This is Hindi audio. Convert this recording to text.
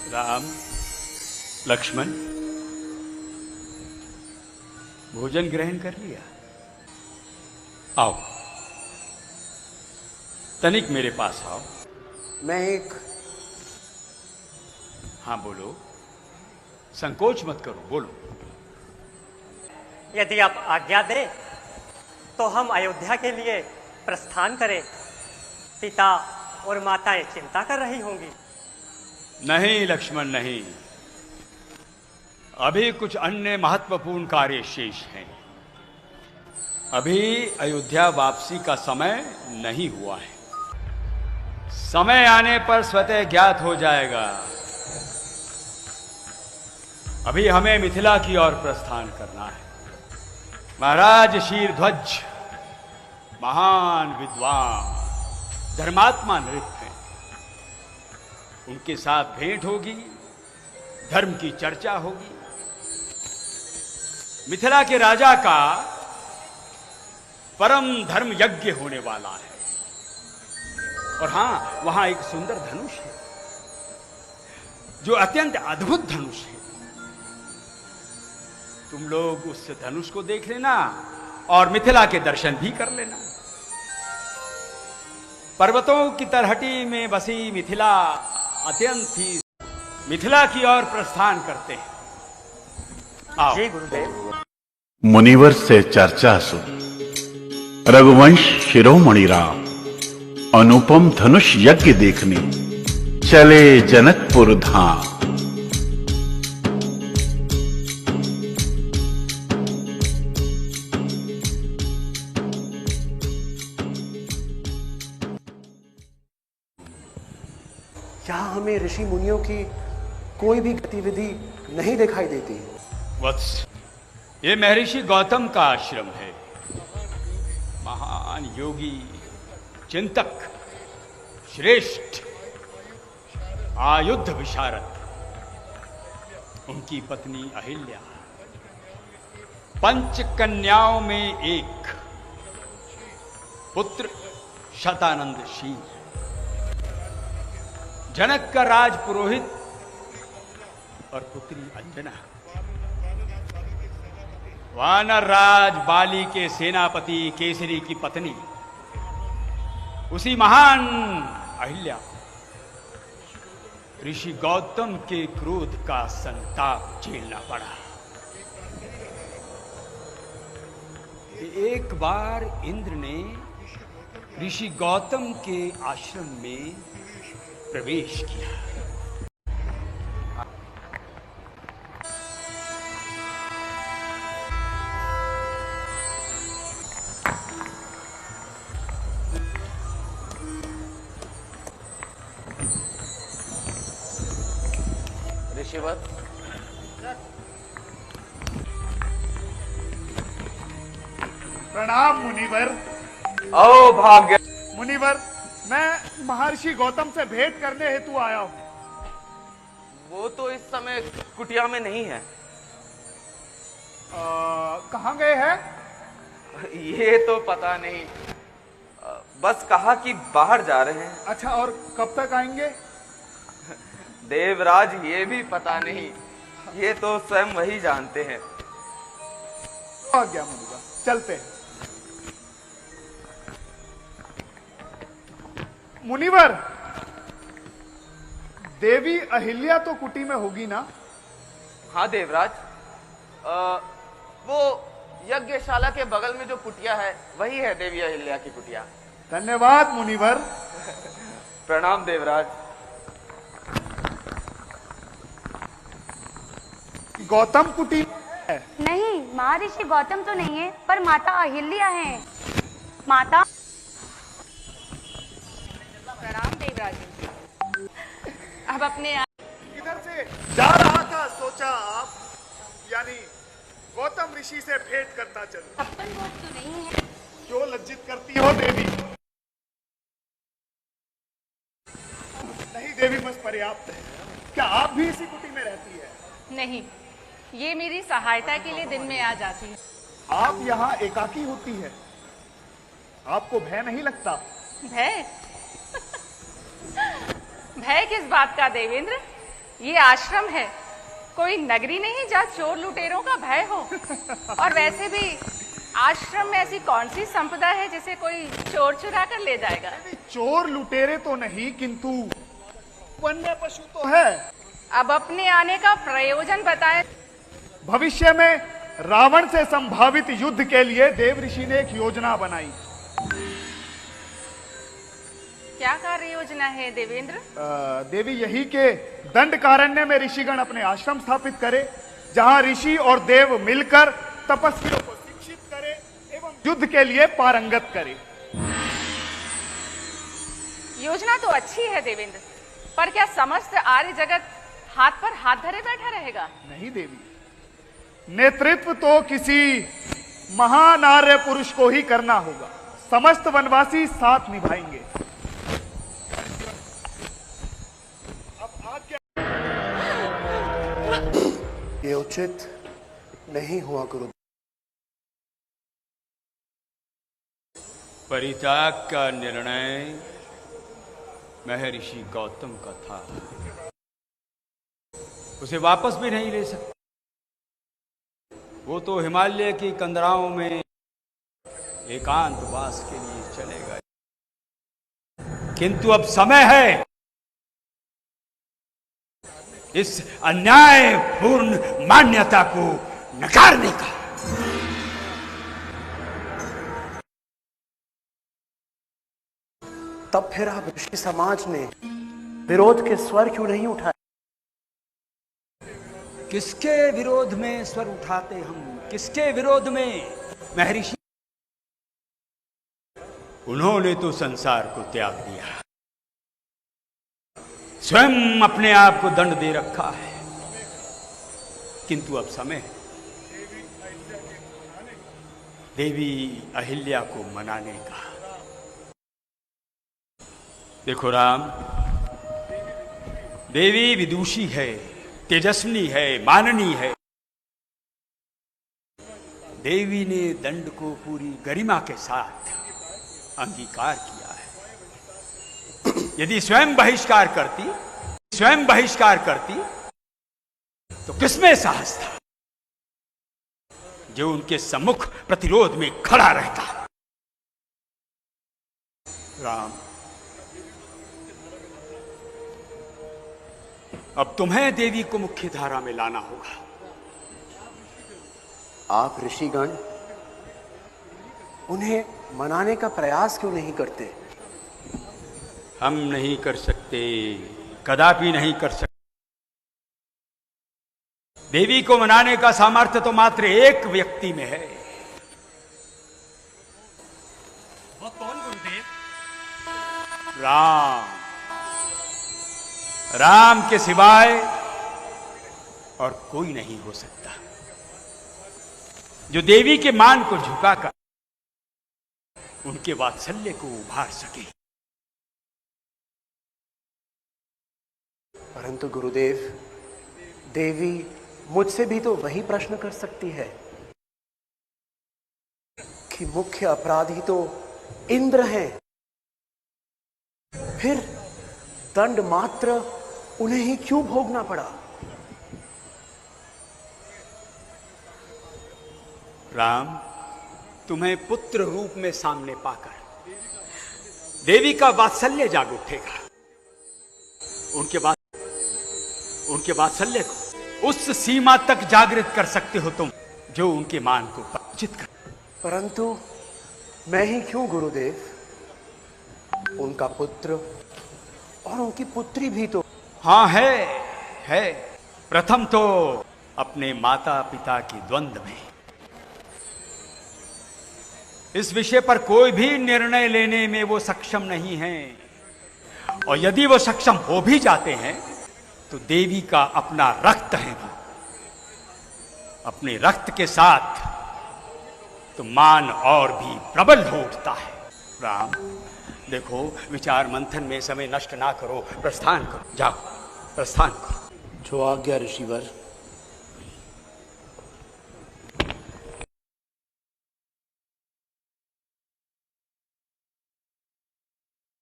राम, लक्ष्मण, भोजन ग्रहण कर लिया? आओ, तनिक मेरे पास आओ। मैं एक हाँ बोलो, संकोच मत करो, बोलो। यदि आप आज्ञा दें तो हम अयोध्या के लिए प्रस्थान करें। पिता और माताएं चिंता कर रही होंगी। नहीं लक्ष्मण, नहीं। अभी कुछ अन्य महत्वपूर्ण कार्य शेष हैं। अभी अयोध्या वापसी का समय नहीं हुआ है। समय आने पर स्वतः ज्ञात हो जाएगा। अभी हमें मिथिला की ओर प्रस्थान करना है। महाराज शीरध्वज महान विद्वान धर्मात्मा नृत्य हैं। उनके साथ भेंट होगी, धर्म की चर्चा होगी। मिथिला के राजा का परम धर्म यज्ञ होने वाला है। और हां, वहां एक सुंदर धनुष है, जो अत्यंत अद्भुत धनुष है। तुम लोग उस धनुष को देख लेना और मिथिला के दर्शन भी कर लेना। पर्वतों की तलहटी में बसी मिथिला अत्यंत ही मिथिला की ओर प्रस्थान करते हैं। आओ। जी गुरुदेव। मुनिवर से चर्चा सुन। रघुवंश शिरोमणि राम अनुपम धनुष यज्ञ देखने चले जनकपुर धाम। यहाँ हमें ऋषि मुनियों की कोई भी गतिविधि नहीं दिखाई देती। वत्स, ये महर्षि गौतम का आश्रम है। महान योगी, चिंतक, श्रेष्ठ, आयुध विशारद। उनकी पत्नी अहिल्या पंच कन्याओं में एक, पुत्र शतानंद शील, जनक का राज पुरोहित और पुत्री अंजना, वानर राज बाली के सेनापति केसरी की पत्नी, उसी महान अहिल्या, ऋषि गौतम के क्रोध का संताप झेलना पड़ा। एक बार इंद्र ने ऋषि गौतम के आश्रम में प्रवेश किया। ऋषिवत, प्रणाम मुनिवर। ओ भाग्य। मुनिवर, मैं महर्षि गौतम से भेंट करने हेतु आया हूं। वो तो इस समय कुटिया में नहीं है। कहाँ गए हैं? ये तो पता नहीं। बस कहा कि बाहर जा रहे हैं। अच्छा, और कब तक आएंगे? देवराज, ये भी पता नहीं। ये तो स्वयं वही जानते हैं। आ गया मुनिवर, चलते हैं। मुनिवर, देवी अहिल्या तो कुटी में होगी ना? हाँ देवराज, वो यज्ञशाला के बगल में जो कुटिया है वही है देवी अहिल्या की कुटिया। धन्यवाद मुनिवर। प्रणाम देवराज। गौतम कुटी है? नहीं, महर्षि गौतम तो नहीं है, पर माता अहिल्या है। माता। प्रणाम देवराज। अब अपने इधर से जा रहा था, सोचा आप यानी गौतम ऋषि से भेंट करना चलो। अपन वो तो नहीं है। क्यों लज्जित करती हो देवी? नहीं देवी, बस पर्याप्त है। क्या आप भी इसी कुटी में रहती है? नहीं, ये मेरी सहायता के लिए दिन में आ जाती है। आप यहाँ एकाकी होती है, आपको भय नहीं लगता? भय? भय किस बात का देवेंद्र? ये आश्रम है, कोई नगरी नहीं जहाँ चोर लुटेरों का भय हो। और वैसे भी आश्रम में ऐसी कौन सी संपदा है जिसे कोई चोर चुरा कर ले जाएगा? चोर लुटेरे तो नहीं, किंतु वन्य पशु तो है। अब अपने आने का प्रयोजन बताएं। भविष्य में रावण से संभावित युद्ध के लिए देव ऋषि ने एक योजना बनाई। क्या कार्य योजना है देवेंद्र? देवी यही के दंडकारण्य में ऋषिगण अपने आश्रम स्थापित करे, जहां ऋषि और देव मिलकर तपस्वियों को शिक्षित करे एवं युद्ध के लिए पारंगत करे। योजना तो अच्छी है देवेंद्र, पर क्या समस्त आर्य जगत हाथ पर हाथ धरे बैठा रहेगा? नहीं देवी, नेतृत्व तो किसी महान आर्य पुरुष को ही करना होगा। समस्त वनवासी साथ निभाएंगे। ये उचित नहीं हुआ गुरु। परित्याग का निर्णय महर्षि गौतम का था, उसे वापस भी नहीं ले सकते। वो तो हिमालय की कंदराओं में एकांतवास के लिए चले गए, किंतु अब समय है इस अन्यायपूर्ण मान्यता को नकारने का। तब फिर आप ऋषि समाज ने विरोध के स्वर क्यों नहीं उठाए? किसके विरोध में स्वर उठाते हम? किसके विरोध में महर्षि? उन्होंने तो संसार को त्याग दिया, स्वयं अपने आप को दंड दे रखा है, किंतु अब समय है देवी अहिल्या को मनाने का। देखो राम, देवी विदुषी है, तेजस्विनी है, माननी है। देवी ने दंड को पूरी गरिमा के साथ अंगीकार किया है। यदि स्वयं बहिष्कार करती तो किसमें साहस था जो उनके सम्मुख प्रतिरोध में खड़ा रहता? राम, अब तुम्हें देवी को मुख्य धारा में लाना होगा। आप ऋषिगण उन्हें मनाने का प्रयास क्यों नहीं करते? हम नहीं कर सकते, कदापि नहीं कर सकते। देवी को मनाने का सामर्थ्य तो मात्र एक व्यक्ति में है। वो कौन गुरुदेव? राम के सिवाय और कोई नहीं हो सकता जो देवी के मान को झुकाकर उनके वात्सल्य को उभार सके। परंतु गुरुदेव, देवी मुझसे भी तो वही प्रश्न कर सकती है कि मुख्य अपराधी तो इंद्र हैं, फिर दंड मात्र उन्हें ही क्यों भोगना पड़ा? राम, तुम्हें पुत्र रूप में सामने पाकर देवी का वात्सल्य जाग उठेगा। उनके वात्सल्य को उस सीमा तक जागृत कर सकते हो तुम जो उनके मान को परिचित कर। परंतु मैं ही क्यों गुरुदेव? उनका पुत्र और उनकी पुत्री भी तो। हाँ है। प्रथम तो अपने माता पिता की द्वंद्व में। इस विषय पर कोई भी निर्णय लेने में वो सक्षम नहीं हैं, और यदि वो सक्षम हो भी जाते हैं तो देवी का अपना रक्त है, वो अपने रक्त के साथ तो मान और भी प्रबल हो उठता है। राम, देखो, विचार मंथन में समय नष्ट ना करो, प्रस्थान करो, जाओ प्रस्थान करो। जो आज्ञा ऋषिवर।